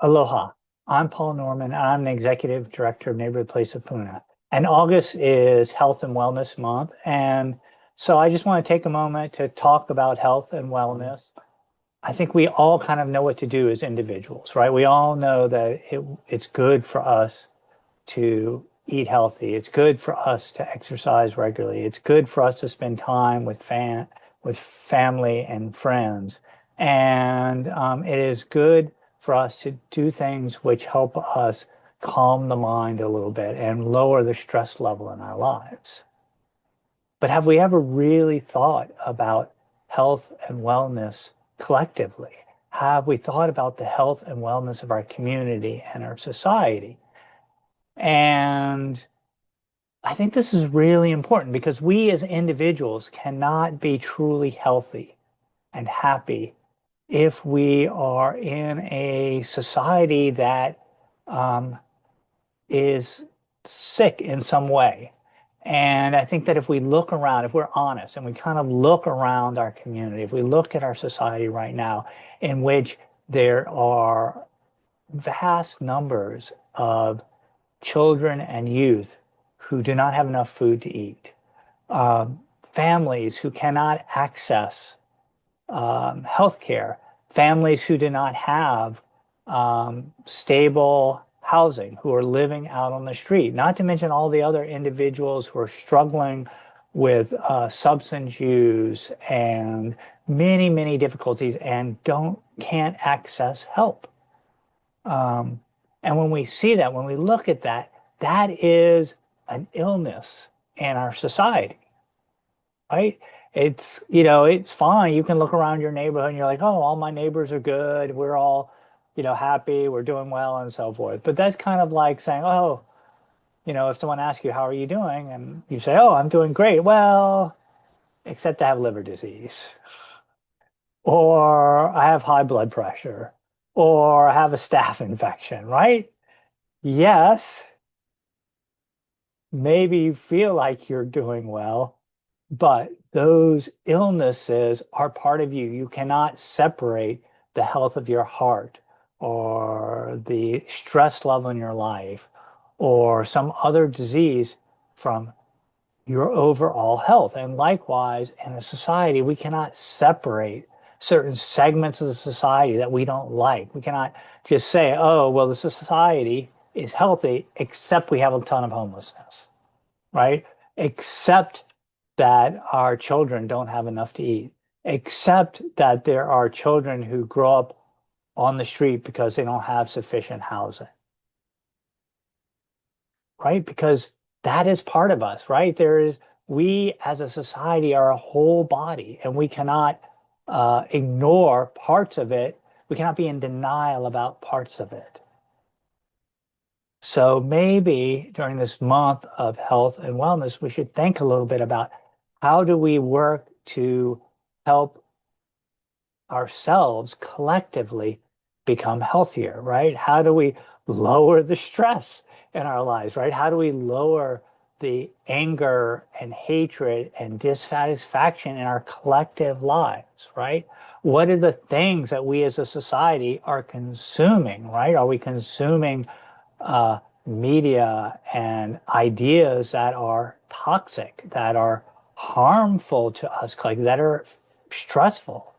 Aloha. I'm Paul Norman. I'm the Executive Director of Neighborhood Place of Puna. And August is Health and Wellness Month. And so I just want to take a moment to talk about health and wellness. I think we all kind of know what to do as individuals, right? We all know that it's good for us to eat healthy. It's good for us to exercise regularly. It's good for us to spend time with family and friends. And it is good for us to do things which help us calm the mind a little bit and lower the stress level in our lives. But have we ever really thought about health and wellness collectively? Have we thought about the health and wellness of our community and our society? And I think this is really important because we as individuals cannot be truly healthy and happy if we are in a society that is sick in some way. And I think that if we look around, if we're honest and we kind of look around our community, if we look at our society right now, in which there are vast numbers of children and youth who do not have enough food to eat, families who cannot access health care, families who do not have stable housing, who are living out on the street, not to mention all the other individuals who are struggling with substance use and many, many difficulties and can't access help. And when we see that, when we look at that, that is an illness in our society, right? It's fine. You can look around your neighborhood and you're like, oh, all my neighbors are good. We're all, happy. We're doing well and so forth. But that's kind of like saying, oh, if someone asks you, how are you doing? And you say, oh, I'm doing great. Well, except I have liver disease, or I have high blood pressure, or I have a staph infection, right? Yes, maybe you feel like you're doing well, but those illnesses are part of you. You cannot separate the health of your heart or the stress level in your life or some other disease from your overall health. And likewise, in a society, we cannot separate certain segments of the society that we don't like. We cannot just say, oh, well, the society is healthy, except we have a ton of homelessness, right? Except that our children don't have enough to eat, except that there are children who grow up on the street because they don't have sufficient housing, right? Because that is part of us, right? We as a society are a whole body and we cannot ignore parts of it. We cannot be in denial about parts of it. So maybe during this month of health and wellness, we should think a little bit about how do we work to help ourselves collectively become healthier, right? How do we lower the stress in our lives, right? How do we lower the anger and hatred and dissatisfaction in our collective lives, right? What are the things that we as a society are consuming, right? Are we consuming media and ideas that are toxic, that are harmful to us, like that are stressful?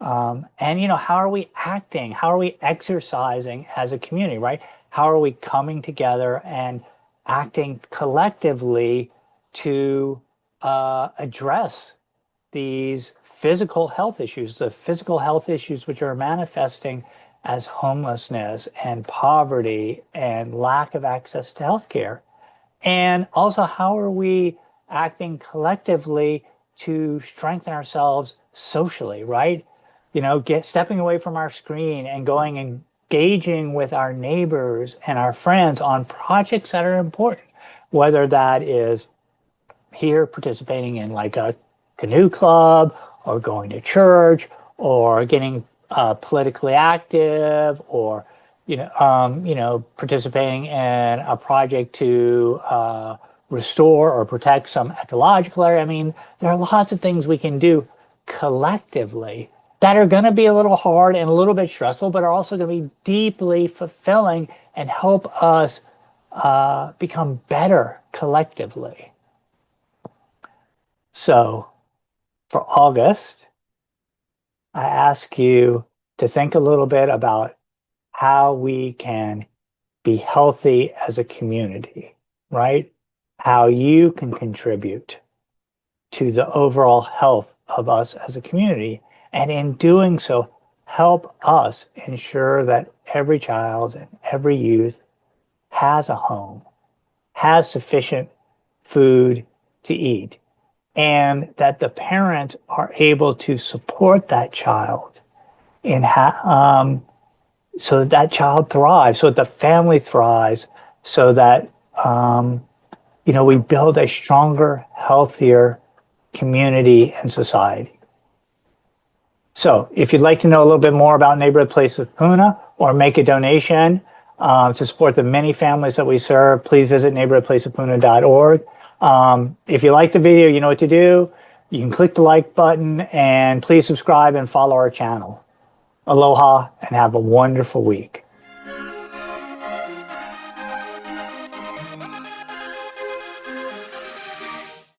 And how are we acting? How are we exercising as a community, right? How are we coming together and acting collectively to address these physical health issues, the physical health issues which are manifesting as homelessness and poverty and lack of access to healthcare? And also, how are we acting collectively to strengthen ourselves socially, right? Stepping away from our screen and going and engaging with our neighbors and our friends on projects that are important, whether that is here participating in like a canoe club or going to church or getting politically active or participating in a project to restore or protect some ecological area. I mean, there are lots of things we can do collectively that are going to be a little hard and a little bit stressful, but are also going to be deeply fulfilling and help us become better collectively. So for August, I ask you to think a little bit about how we can be healthy as a community, right? How you can contribute to the overall health of us as a community. And in doing so, help us ensure that every child and every youth has a home, has sufficient food to eat, and that the parents are able to support that child in so that that child thrives, so that the family thrives, so that we build a stronger, healthier community and society. So if you'd like to know a little bit more about Neighborhood Place of Puna or make a donation to support the many families that we serve, please visit neighborhoodplaceofpuna.org. If you like the video, you know what to do. You can click the like button and please subscribe and follow our channel. Aloha and have a wonderful week.